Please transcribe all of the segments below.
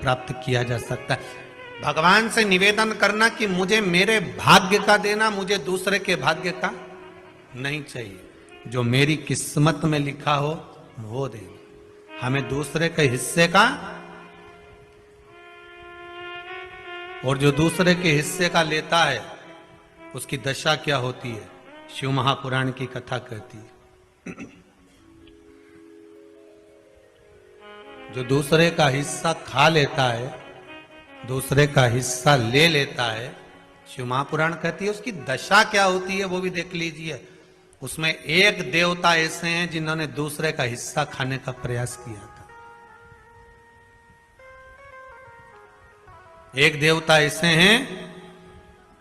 प्राप्त किया जा सकता है। भगवान से निवेदन करना कि मुझे मेरे भाग्य का देना, मुझे दूसरे के भाग्य का नहीं चाहिए। जो मेरी किस्मत में लिखा हो वो देना, हमें दूसरे के हिस्से का, और जो दूसरे के हिस्से का लेता है उसकी दशा क्या होती है, शिव महापुराण की कथा कहती है। जो दूसरे का हिस्सा खा लेता है, दूसरे का हिस्सा ले लेता है, शिव महापुराण कहती है उसकी दशा क्या होती है वो भी देख लीजिए। उसमें एक देवता ऐसे हैं जिन्होंने दूसरे का हिस्सा खाने का प्रयास किया था। एक देवता ऐसे हैं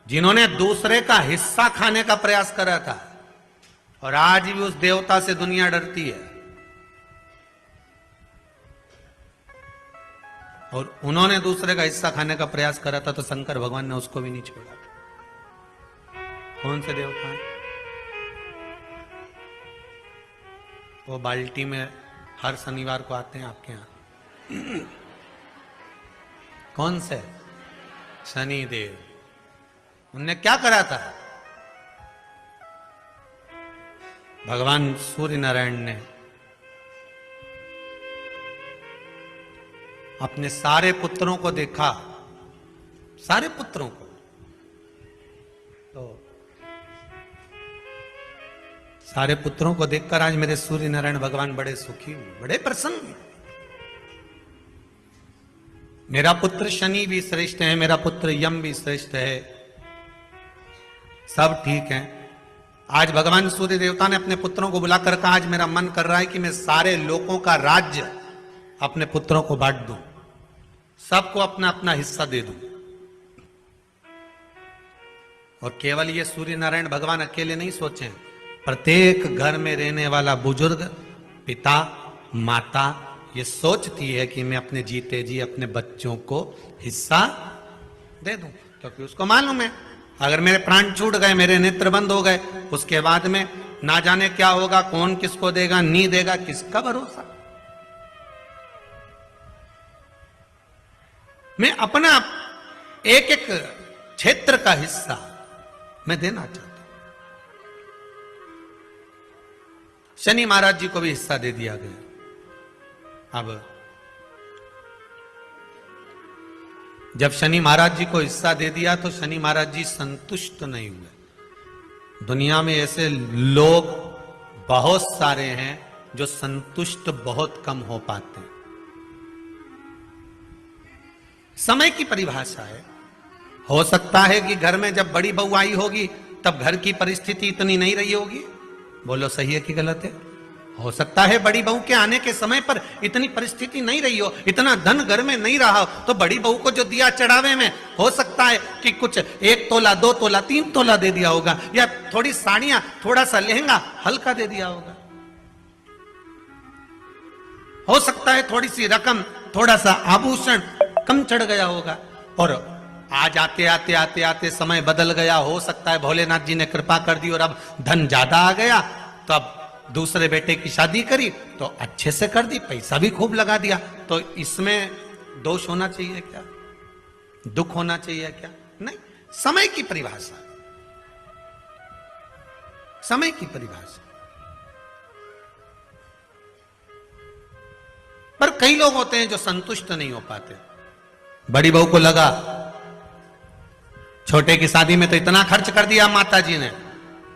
जिन्होंने दूसरे का हिस्सा खाने का प्रयास करा था, और आज भी उस देवता से दुनिया डरती है। और उन्होंने दूसरे का हिस्सा खाने का प्रयास करा था तो शंकर भगवान ने उसको भी नहीं छोड़ा। कौन से देवता हैं? वो बाल्टी में हर शनिवार को आते हैं आपके यहां। कौन से? शनि देव। उनने क्या करा था? भगवान सूर्य नारायण ने अपने सारे पुत्रों को देखा, सारे पुत्रों को, तो सारे पुत्रों को देखकर आज मेरे सूर्य नारायण भगवान बड़े सुखी हुए, बड़े प्रसन्न। मेरा पुत्र शनि भी श्रेष्ठ है, मेरा पुत्र यम भी श्रेष्ठ है, सब ठीक है। आज भगवान सूर्य देवता ने अपने पुत्रों को बुलाकर कहा, आज मेरा मन कर रहा है कि मैं सारे लोगों का राज्य अपने पुत्रों को बांट दूं, सबको अपना अपना हिस्सा दे दूं। और केवल ये सूर्य नारायण भगवान अकेले नहीं सोचे, प्रत्येक घर में रहने वाला बुजुर्ग, पिता, माता ये सोचती है कि मैं अपने जीते जी अपने बच्चों को हिस्सा दे दूं, क्योंकि उसको मालूम है अगर मेरे प्राण छूट गए, मेरे नेत्र बंद हो गए, उसके बाद में ना जाने क्या होगा, कौन किसको देगा, नहीं देगा, किसका भरोसा। मैं अपना एक एक क्षेत्र का हिस्सा मैं देना चाहता हूं। शनि महाराज जी को भी हिस्सा दे दिया गया। अब जब शनि महाराज जी को हिस्सा दे दिया तो शनि महाराज जी संतुष्ट नहीं हुए। दुनिया में ऐसे लोग बहुत सारे हैं जो संतुष्ट बहुत कम हो पाते हैं। समय की परिभाषा है। हो सकता है कि घर में जब बड़ी बहू आई होगी तब घर की परिस्थिति इतनी नहीं रही होगी। बोलो सही है कि गलत है? हो सकता है बड़ी बहू के आने के समय पर इतनी परिस्थिति नहीं रही हो, इतना धन घर में नहीं रहा हो, तो बड़ी बहू को जो दिया चढ़ावे में हो सकता है कि कुछ 1 तोला, 2 तोला, 3 तोला दे दिया होगा, या थोड़ी साड़ियां, थोड़ा सा लहंगा हल्का दे दिया होगा। हो सकता है थोड़ी सी रकम, थोड़ा सा आभूषण कम चढ़ गया होगा। और आज आते आते आते आते समय बदल गया। हो सकता है भोलेनाथ जी ने कृपा कर दी और अब धन ज्यादा आ गया, तो अब दूसरे बेटे की शादी करी तो अच्छे से कर दी, पैसा भी खूब लगा दिया। तो इसमें दोष होना चाहिए क्या? दुख होना चाहिए क्या? नहीं। समय की परिभाषा, समय की परिभाषा। पर कई लोग होते हैं जो संतुष्ट नहीं हो पाते। बड़ी बहू को लगा छोटे की शादी में तो इतना खर्च कर दिया माता जी ने,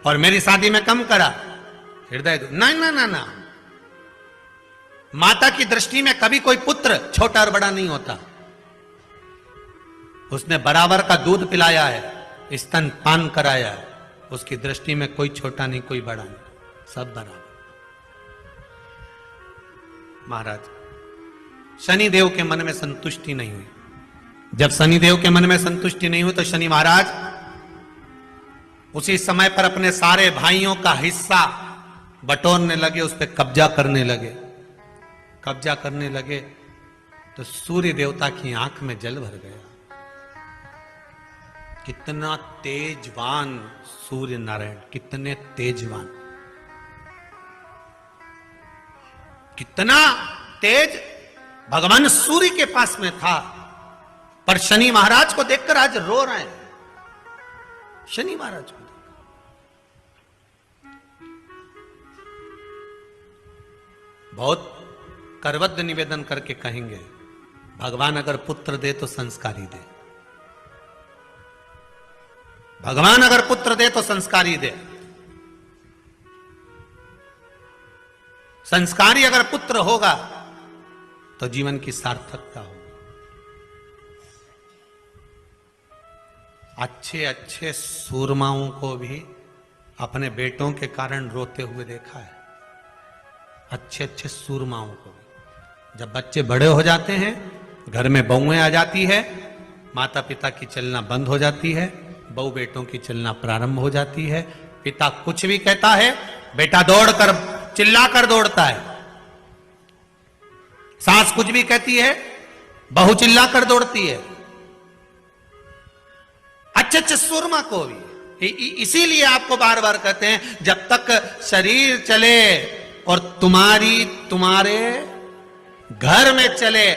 और मेरी शादी में कम करा। हृदय ना ना ना ना, माता की दृष्टि में कभी कोई पुत्र छोटा और बड़ा नहीं होता। उसने बराबर का दूध पिलाया है, स्तन पान कराया है, उसकी दृष्टि में कोई छोटा नहीं, कोई बड़ा नहीं, सब बराबर। महाराज शनिदेव के मन में संतुष्टि नहीं हुई। जब शनिदेव के मन में संतुष्टि नहीं हुई तो शनि महाराज उसी समय पर अपने सारे भाइयों का हिस्सा बटोरने लगे, उस पर कब्जा करने लगे। कब्जा करने लगे तो सूर्य देवता की आंख में जल भर गया। कितना तेजवान सूर्य नारायण, कितने तेजवान, कितना तेज भगवान सूर्य के पास में था पर शनि महाराज को देखकर आज रो रहे हैं। शनि महाराज को बहुत करवद्ध निवेदन करके कहेंगे, भगवान अगर पुत्र दे तो संस्कारी दे, भगवान अगर पुत्र दे तो संस्कारी दे। संस्कारी अगर पुत्र होगा तो जीवन की सार्थकता होगी। अच्छे अच्छे सूरमाओं को भी अपने बेटों के कारण रोते हुए देखा है। अच्छे अच्छे सूरमाओं को भी जब बच्चे बड़े हो जाते हैं, घर में बहुएं आ जाती है, माता पिता की चलना बंद हो जाती है, बहू बेटों की चलना प्रारंभ हो जाती है। पिता कुछ भी कहता है, बेटा दौड़कर चिल्लाकर दौड़ता है। सास कुछ भी कहती है, बहू चिल्लाकर दौड़ती है। अच्छे अच्छे सुरमा को भी इसीलिए आपको बार बार कहते हैं, जब तक शरीर चले और तुम्हारे घर में चले,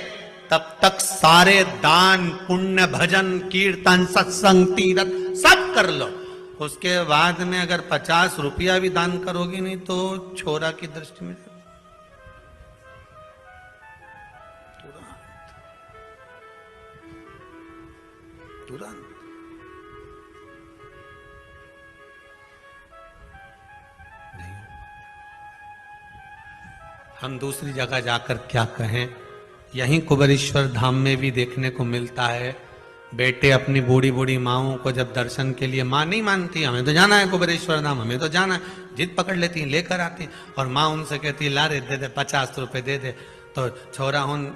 तब तक सारे दान पुण्य भजन कीर्तन सत्संग तीर्थ सब कर लो। उसके बाद में अगर 50 रुपया भी दान करोगी नहीं तो छोरा की दृष्टि में तुरंत नहीं। हम दूसरी जगह जाकर क्या कहें, यहीं कुबेरेश्वर धाम में भी देखने को मिलता है। बेटे अपनी बूढ़ी बूढ़ी माओं को जब दर्शन के लिए, माँ नहीं मानती, हमें तो जाना है कुबेरेश्वर धाम, हमें तो जाना है, जिद पकड़ लेती हैं, लेकर आती हैं, और माँ उनसे कहती है ला रे दे दे 50 रुपए दे दे, तो छोरा उन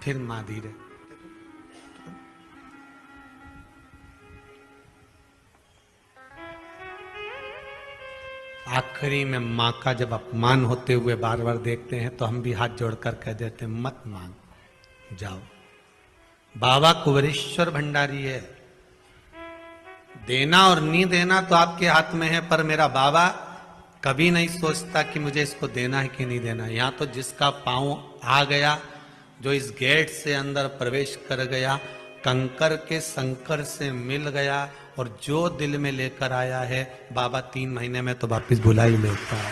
फिर माँ धीरे आखिरी में माँ का जब अपमान होते हुए बार बार देखते हैं तो हम भी हाथ जोड़कर कह देते हैं मत मांग, जाओ। बाबा कुबेरेश्वर भंडारी है, देना और नहीं देना तो आपके हाथ में है, पर मेरा बाबा कभी नहीं सोचता कि मुझे इसको देना है कि नहीं देना। यहाँ तो जिसका पांव आ गया, जो इस गेट से अंदर प्रवेश कर गया, कंकर के संकर से मिल गया, और जो दिल में लेकर आया है बाबा 3 महीने में तो वापिस बुला ही लेता है।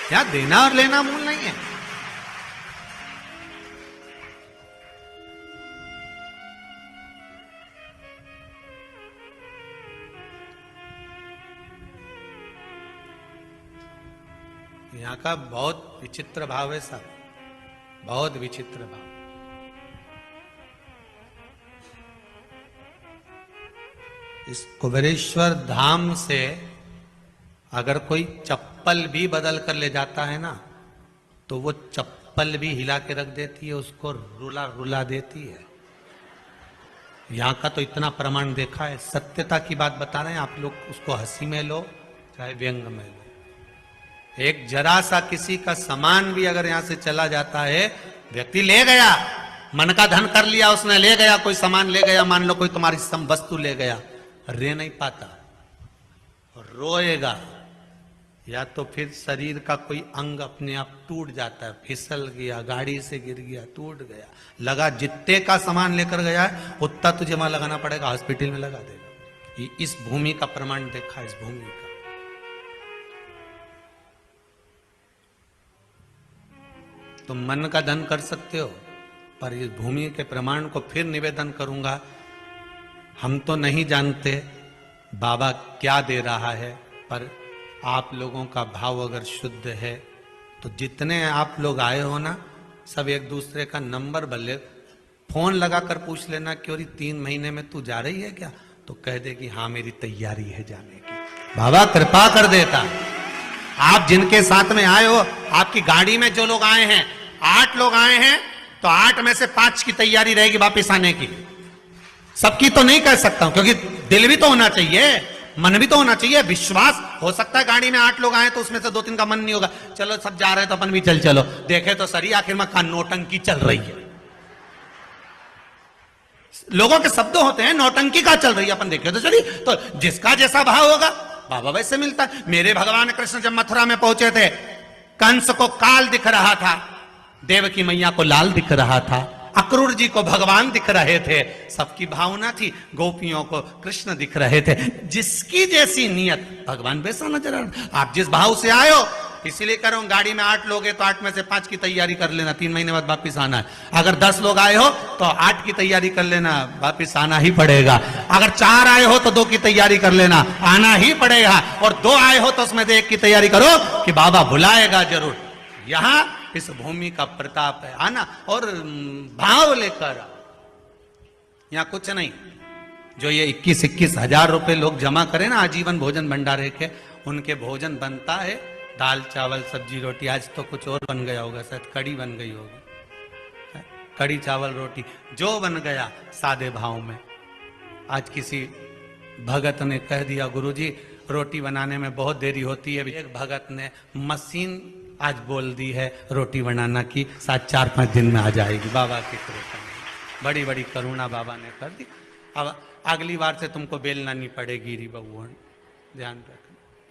क्या देना और लेना मूल नहीं है। यहाँ का बहुत विचित्र भाव है सब, बहुत विचित्र भाव। इस कुबेरेश्वर धाम से अगर कोई चप्पल भी बदल कर ले जाता है ना, तो वो चप्पल भी हिला के रख देती है, उसको रुला रुला देती है। यहाँ का तो इतना प्रमाण देखा है, सत्यता की बात बता रहे हैं आप लोग, उसको हंसी में लो चाहे व्यंग में लो। एक जरा सा किसी का सामान भी अगर यहाँ से चला जाता है, व्यक्ति ले गया, मन का धन कर लिया उसने, ले गया, कोई सामान ले गया, मान लो कोई तुम्हारी वस्तु ले गया, रह नहीं पाता, रोएगा, या तो फिर शरीर का कोई अंग अपने आप टूट जाता है, फिसल गया, गाड़ी से गिर गया, टूट गया, लगा जितने का सामान लेकर गया है उतना तुझे वहां लगाना पड़ेगा, हॉस्पिटल में लगा देगा। ये इस भूमि का प्रमाण देखा, इस भूमि का। तुम मन का धन कर सकते हो, पर इस भूमि के प्रमाण को फिर निवेदन करूंगा, हम तो नहीं जानते बाबा क्या दे रहा है, पर आप लोगों का भाव अगर शुद्ध है तो जितने आप लोग आए हो ना, सब एक दूसरे का नंबर भले फोन लगाकर पूछ लेना कि 3 महीने में तू जा रही है क्या, तो कह दे कि हाँ मेरी तैयारी है जाने की। बाबा कृपा कर देता। आप जिनके साथ में आए हो, आपकी गाड़ी में जो लोग आए हैं, 8 लोग आए हैं, तो 8 में से 5 की तैयारी रहेगी वापिस आने की। सबकी तो नहीं कह सकता हूं, क्योंकि दिल भी तो होना चाहिए, मन भी तो होना चाहिए, विश्वास। हो सकता है गाड़ी में 8 लोग आए तो उसमें से 2-3 का मन नहीं होगा, चलो सब जा रहे हैं तो अपन भी चलो, देखे तो सही आखिर में कहां नौटंकी चल रही है। लोगों के शब्द होते हैं, नौटंकी का चल रही है, अपन देखे तो चलिए। तो जिसका जैसा भाव होगा बाबा वैसे मिलता। मेरे भगवान कृष्ण जब मथुरा में पहुंचे थे, कंस को काल दिख रहा था, देवकी मैया को लाल दिख रहा था, अक्रूर जी को भगवान दिख रहे थे, सबकी भावना थी, गोपियों को कृष्ण दिख रहे थे। जिसकी जैसी नियत भगवान वैसा नजर आ रहा। आप जिस भाव से आए हो, इसीलिए कह रहा हूं, गाड़ी में 8 लोग हैं तो 8 में से 5 की तैयारी कर लेना, 3 महीने बाद वापिस आना है। अगर 10 लोग आए हो तो 8 की तैयारी कर लेना, वापिस आना ही पड़ेगा। अगर 4 आए हो तो 2 की तैयारी कर लेना, आना ही पड़ेगा। और 2 आए हो तो उसमें से 1 की तैयारी करो कि बाबा बुलाएगा जरूर। यहां इस भूमि का प्रताप है, आना और भाव लेकर। यहां कुछ नहीं, जो ये 21-21 हजार रुपए लोग जमा करें ना आजीवन भोजन भंडारे के, उनके भोजन बनता है दाल चावल सब्जी रोटी। आज तो कुछ और बन गया होगा, शायद कड़ी बन गई होगी, कड़ी चावल रोटी जो बन गया सादे भाव में। आज किसी भगत ने कह दिया, गुरुजी रोटी बनाने में बहुत देरी होती है। एक भगत ने मशीन आज बोल दी है रोटी बनाना की, 4-5 दिन में आ जाएगी। बाबा की कृपा, बड़ी बड़ी करुणा बाबा ने कर दी। अब अगली बार से तुमको बेलना नहीं पड़ेगी री बबुआ, ध्यान रखना।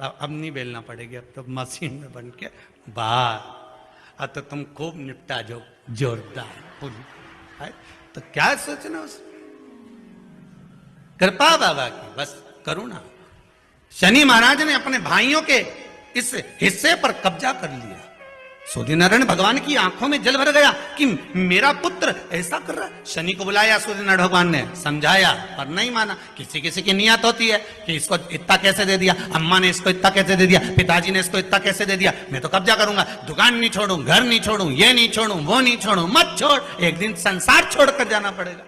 अब नहीं बेलना पड़ेगी, अब तो मशीन में बन के बाहर। अब तो तुम खूब निपटा जो जोरदार है। तो क्या सोचना उस कृपा बाबा की, बस करुणा। शनि महाराज ने अपने भाइयों के इस हिस्से पर कब्जा कर लिया। सूर्यनारायण भगवान की आंखों में जल भर गया कि मेरा पुत्र ऐसा कर रहा है। शनि को बुलाया सूर्यनारायण भगवान ने, समझाया पर नहीं माना। किसी किसी की नियत होती है कि इसको इतना कैसे दे दिया, अम्मा ने इसको इतना कैसे दे दिया, पिताजी ने इसको इतना कैसे दे दिया, मैं तो कब्जा करूंगा, दुकान नहीं छोड़ू, घर नहीं छोड़ू, ये नहीं छोड़ू, वो नहीं छोड़ू। मत छोड़, एक दिन संसार छोड़कर जाना पड़ेगा।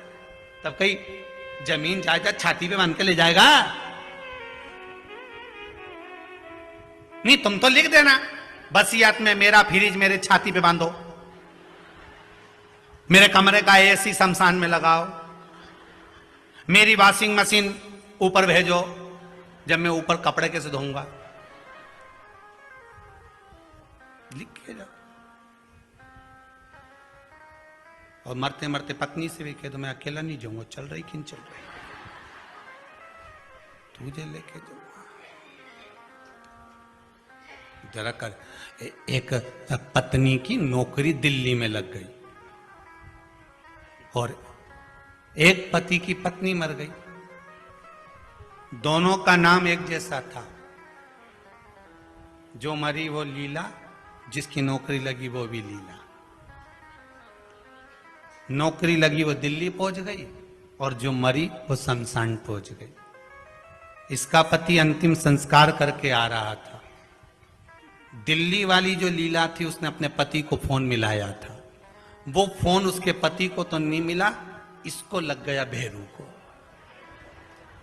तब कहीं जमीन जायदाद छाती पे बांध के ले जाएगा? नहीं, तुम तो लिख देना वसीयत में, मेरा फ्रिज मेरे छाती पे बांधो, मेरे कमरे का एसी शमशान में लगाओ, मेरी वॉशिंग मशीन ऊपर भेजो, जब मैं ऊपर कपड़े कैसे धोऊंगा, लिख के जाओ। और मरते मरते पत्नी से भी कह दो, मैं अकेला नहीं जाऊंगा, चल रही कि नहीं चल रही, तुझे लेके जाऊंगा जरा कर। एक पत्नी की नौकरी दिल्ली में लग गई और एक पति की पत्नी मर गई। दोनों का नाम एक जैसा था। जो मरी वो लीला, जिसकी नौकरी लगी वो भी लीला। नौकरी लगी वो दिल्ली पहुंच गई और जो मरी वो शमशान पहुंच गई। इसका पति अंतिम संस्कार करके आ रहा था। दिल्ली वाली जो लीला थी, उसने अपने पति को फोन मिलाया था। वो फोन उसके पति को तो नहीं मिला, इसको लग गया भेरू को।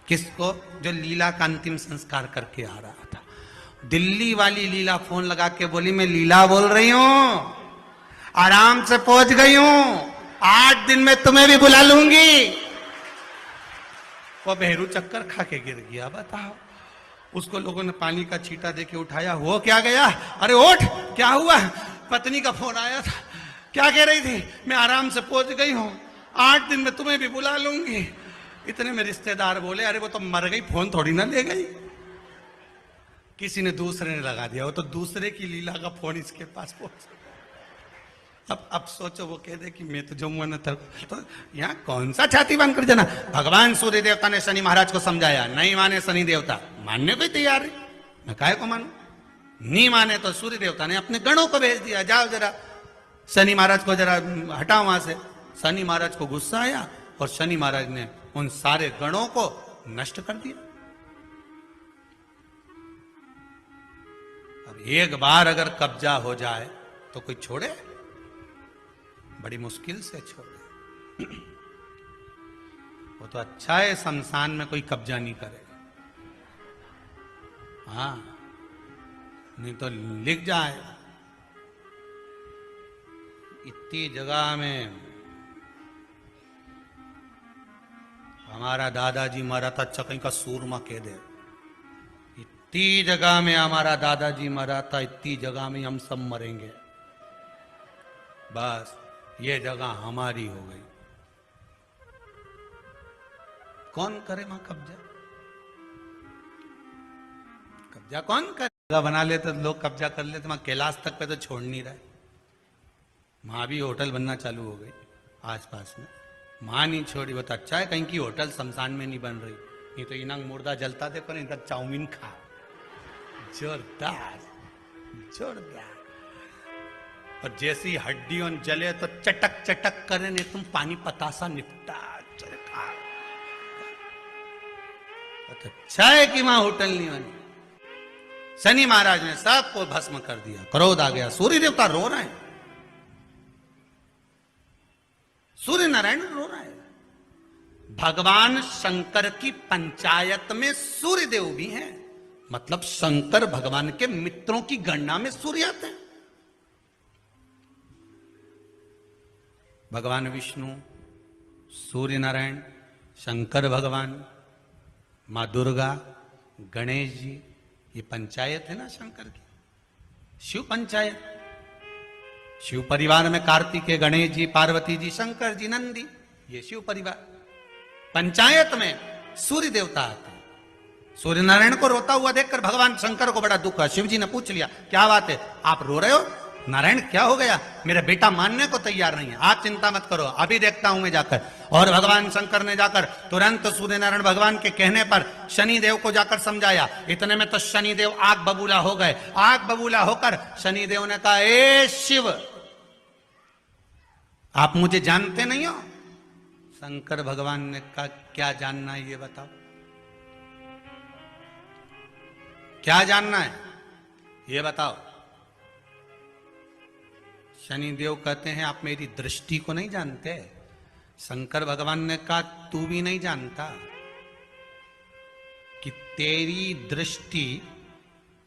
किसको? जो लीला का अंतिम संस्कार करके आ रहा था। दिल्ली वाली लीला फोन लगा के बोली, मैं लीला बोल रही हूं, आराम से पहुंच गई हूं, 8 दिन में तुम्हें भी बुला लूंगी। वो भेरू चक्कर खा के गिर गया। बताओ, उसको लोगों ने पानी का छींटा देके उठाया। वो क्या गया? अरे उठ, क्या हुआ? पत्नी का फोन आया था। क्या कह रही थी? मैं आराम से पहुंच गई हूं, 8 दिन में तुम्हें भी बुला लूंगी। इतने में रिश्तेदार बोले, अरे वो तो मर गई, फोन थोड़ी ना ले गई। किसी ने दूसरे ने लगा दिया, वो तो दूसरे की लीला का फोन इसके पास पहुंच। अब सोचो, वो कह दे कि मैं तो जम्मू न तो यहाँ कौन सा छाती बांध कर जाना। भगवान सूर्य देवता ने शनि महाराज को समझाया, नहीं माने शनि देवता, मानने को तैयार है, मैं काहे को मानू। नहीं माने तो सूर्य देवता ने अपने गणों को भेज दिया, जाओ जरा शनि महाराज को जरा हटाओ वहां से। शनि महाराज को गुस्सा आया और शनि महाराज ने उन सारे गणों को नष्ट कर दिया। अब एक बार अगर कब्जा हो जाए तो कोई छोड़े? बड़ी मुश्किल से छोड़े। वो तो अच्छा है शमशान में कोई कब्जा नहीं करेगा। हाँ, नहीं तो लिख जाए इतनी जगह में हमारा दादाजी मरा था, अच्छा कहीं का सूरमा कह दे। इतनी जगह में हमारा दादाजी मरा था, इतनी जगह में हम सब मरेंगे, बस ये जगह हमारी हो गई। कौन करे वहां कब्जा? कब्जा कौन कर बना लेते तो लोग कब्जा कर लेते, वहां कैलाश तक पे तो छोड़ नहीं रहे। वहां भी होटल बनना चालू हो गई आसपास में, वहां नहीं छोड़ी। वो तो अच्छा है कहीं की होटल शमशान में नहीं बन रही, नहीं तो इना मुर्दा जलता देखो नहीं, तब चाउमीन खा, जोरदार जोरदार। और जैसी हड्डियों जले तो चटक चटक करे, नहीं तुम पानी पतासा निपटा। अच्छा है कि वहां होटल नहीं बनी। शनि महाराज ने सबको भस्म कर दिया, क्रोध आ गया, सूर्य देवता रो रहे हैं, सूर्य नारायण रो रहे हैं। भगवान शंकर की पंचायत में सूर्य देव भी हैं, मतलब शंकर भगवान के मित्रों की गणना में सूर्य आते हैं। भगवान विष्णु, सूर्य नारायण, शंकर भगवान, मां दुर्गा, गणेश जी, ये पंचायत है ना शंकर की, शिव पंचायत। शिव परिवार में कार्तिकेय, गणेश जी, पार्वती जी, शंकर जी, नंदी, ये शिव परिवार। पंचायत में सूर्य देवता आते हैं। सूर्य नारायण को रोता हुआ देखकर भगवान शंकर को बड़ा दुख हुआ। शिव जी ने पूछ लिया, क्या बात है, आप रो रहे हो? नारायण क्या हो गया? मेरा बेटा मानने को तैयार नहीं है। आप चिंता मत करो, अभी देखता हूं मैं जाकर। और भगवान शंकर ने जाकर तुरंत सूर्य नारायण भगवान के कहने पर शनि देव को जाकर समझाया। इतने में तो शनि देव आग बबूला हो गए। आग बबूला होकर शनि देव ने कहा, ए शिव, आप मुझे जानते नहीं हो? शंकर भगवान ने कहा, क्या जानना है ये बताओ, क्या जानना है ये बताओ। शनि देव कहते हैं, आप मेरी दृष्टि को नहीं जानते। शंकर भगवान ने कहा, तू भी नहीं जानता कि तेरी दृष्टि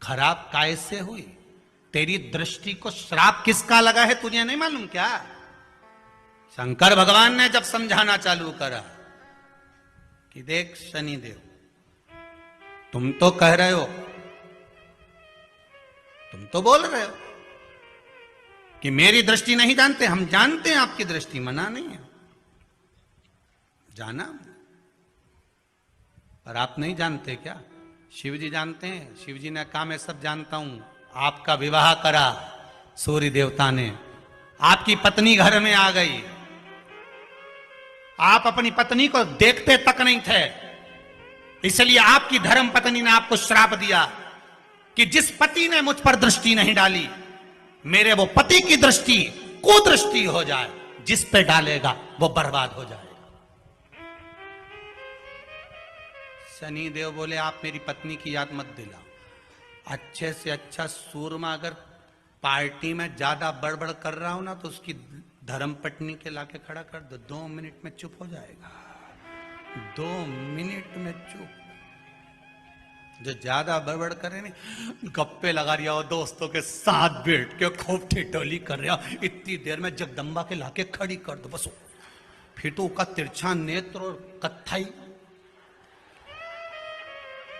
खराब कैसे हुई? तेरी दृष्टि को श्राप किसका लगा है तुझे नहीं मालूम क्या? शंकर भगवान ने जब समझाना चालू करा कि देख शनि देव, तुम तो कह रहे हो, तुम तो बोल रहे हो कि मेरी दृष्टि नहीं जानते। हम जानते हैं आपकी दृष्टि, मना नहीं है, जाना, पर आप नहीं जानते क्या? शिव जी जानते हैं। शिव जी ने कहा, मैं सब जानता हूं। आपका विवाह करा सूर्य देवता ने, आपकी पत्नी घर में आ गई, आप अपनी पत्नी को देखते तक नहीं थे, इसलिए आपकी धर्म पत्नी ने आपको श्राप दिया कि जिस पति ने मुझ पर दृष्टि नहीं डाली, मेरे वो पति की दृष्टि कुदृष्टि हो जाए, जिस पे डालेगा वो बर्बाद हो जाएगा। शनि देव बोले, आप मेरी पत्नी की याद मत दिलाओ। अच्छे से अच्छा सूरमा अगर पार्टी में ज्यादा बड़बड़ कर रहा हो ना, तो उसकी धर्म पत्नी के लाके खड़ा कर दो, 2 मिनट में चुप हो जाएगा। 2 मिनट में चुप। जो ज्यादा बड़बड़ करे नहीं, गप्पे लगा रहा हो, दोस्तों के साथ बैठ के खूब ठिठोली कर रहा, इतनी देर में जगदम्बा के लाके खड़ी कर दो बस। फिर तो उसका तिरछा नेत्र और कत्थई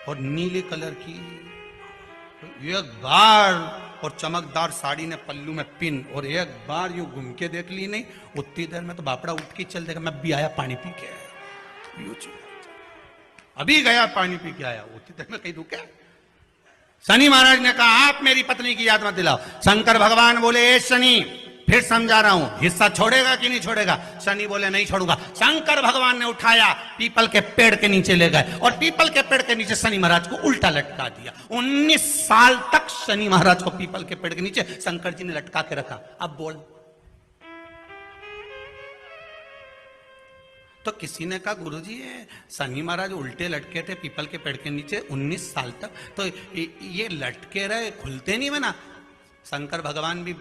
और नीले कलर की एक बार, और चमकदार साड़ी ने पल्लू में पिन, और एक बार यूं घूम के देख ली नहीं, उतनी देर में तो बापड़ा उठ के चल देगा, मैं भी आया पानी पी के आया, अभी गया पानी पी के आया, उतनी देर में कहीं रुके। शनि महाराज ने कहा, आप मेरी पत्नी की याद मत दिलाओ। शंकर भगवान बोले, ए शनि, फिर समझा रहा हूं, हिस्सा छोड़ेगा कि नहीं छोड़ेगा? शनि बोले, नहीं छोड़ूंगा। शंकर भगवान ने उठाया, पीपल के पेड़ के नीचे ले गए, और पीपल के पेड़ के नीचे शनि महाराज को उल्टा लटका दिया। 19 साल तक शनि महाराज को पीपल के पेड़ के नीचे शंकर जी ने लटका के रखा। अब बोल, तो किसी ने कहा, गुरुजी ये शनि महाराज उल्टे लटके थे पीपल के पेड़ के नीचे 19 साल तक, तो ये लटके रहे, खुलते नहीं बना? शंकर भगवान भी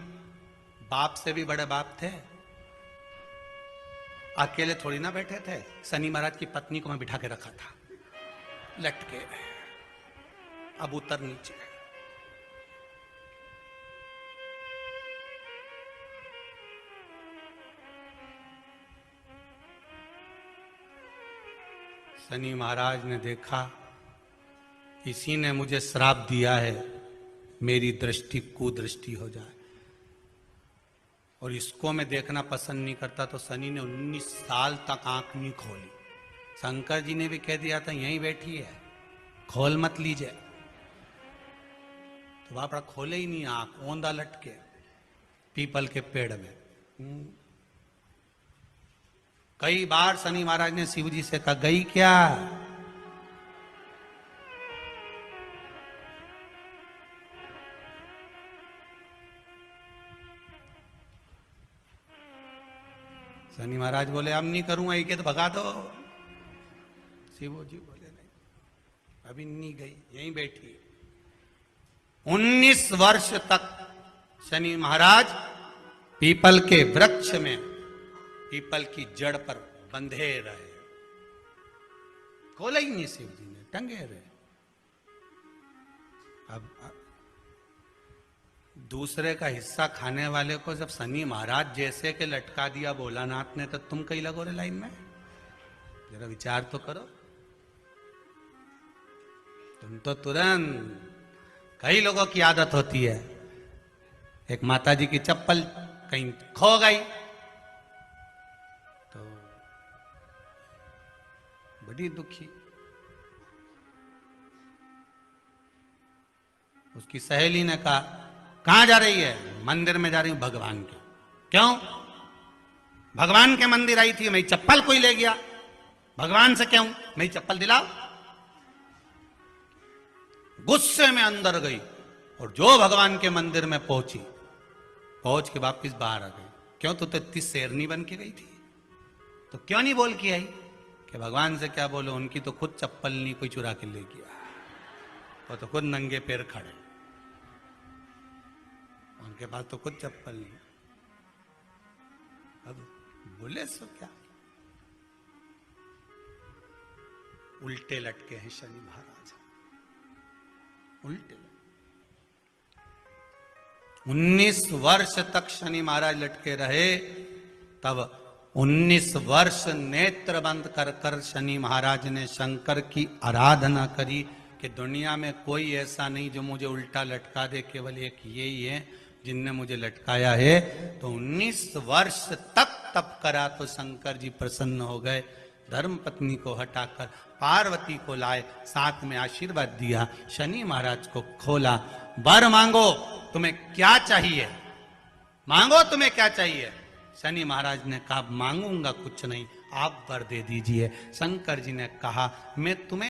बाप से भी बड़े बाप थे, अकेले थोड़ी ना बैठे थे। शनि महाराज की पत्नी को मैं बिठा के रखा था, लटके रहे, अब उतर नीचे। शनि महाराज ने देखा, इसी ने मुझे श्राप दिया है, मेरी दृष्टि कुदृष्टि हो जाए, और इसको मैं देखना पसंद नहीं करता। तो शनि ने 19 साल तक आंख नहीं खोली। शंकर जी ने भी कह दिया था, यहीं बैठी है, खोल मत लीजिए। तो बापड़ा खोले ही नहीं आंख, ओंधा लटके पीपल के पेड़ में। कई बार शनि महाराज ने शिव जी से कहा, गई क्या? शनि महाराज बोले, अब नहीं करूंगा, एक तो भगा दो। शिव जी बोले, नहीं अभी नहीं गई, यहीं बैठी। 19 वर्ष तक शनि महाराज पीपल के वृक्ष में, पीपल की जड़ पर बंधे रहे, खोला ही नहीं शिव जी ने, टंगे रहे। अब दूसरे का हिस्सा खाने वाले को जब शनि महाराज जैसे के लटका दिया भोलानाथ ने, तो तुम कहीं लगो रे लाइन में? जरा विचार तो करो। तुम तो तुरंत, कई लोगों की आदत होती है, एक माता जी की चप्पल कहीं खो गई तो बड़ी दुखी। उसकी सहेली ने कहा, कहां जा रही है? मंदिर में जा रही हूं भगवान के। क्यों? भगवान के मंदिर आई थी, मेरी चप्पल कोई ले गया। भगवान से क्यों? मेरी चप्पल दिलाओ। गुस्से में अंदर गई और जो भगवान के मंदिर में पहुंची, पहुंच के वापिस बाहर आ गई। क्यों? तू तो इतनी शेरनी बन के गई थी, तो क्यों नहीं बोल के आई? कि भगवान से क्या बोलो, उनकी तो खुद चप्पल नहीं कोई चुरा के ले गया, वो तो खुद नंगे पैर खड़े, उनके पास तो खुद चप्पल नहीं। अब बोले सो क्या? उल्टे लटके हैं शनि महाराज, उल्टे। 19 वर्ष तक शनि महाराज लटके रहे। तब 19 वर्ष नेत्र बंद कर कर शनि महाराज ने शंकर की आराधना करी कि दुनिया में कोई ऐसा नहीं जो मुझे उल्टा लटका दे, केवल एक ये ही है जिनने मुझे लटकाया है। तो 19 वर्ष तक तप करा तो शंकर जी प्रसन्न हो गए। धर्म पत्नी को हटाकर पार्वती को लाए, साथ में आशीर्वाद दिया, शनि महाराज को खोला। वर मांगो, तुम्हें क्या चाहिए? मांगो, तुम्हें क्या चाहिए? शनि महाराज ने कहा, मांगूंगा कुछ नहीं, आप वर दे दीजिए। शंकर जी ने कहा, मैं तुम्हें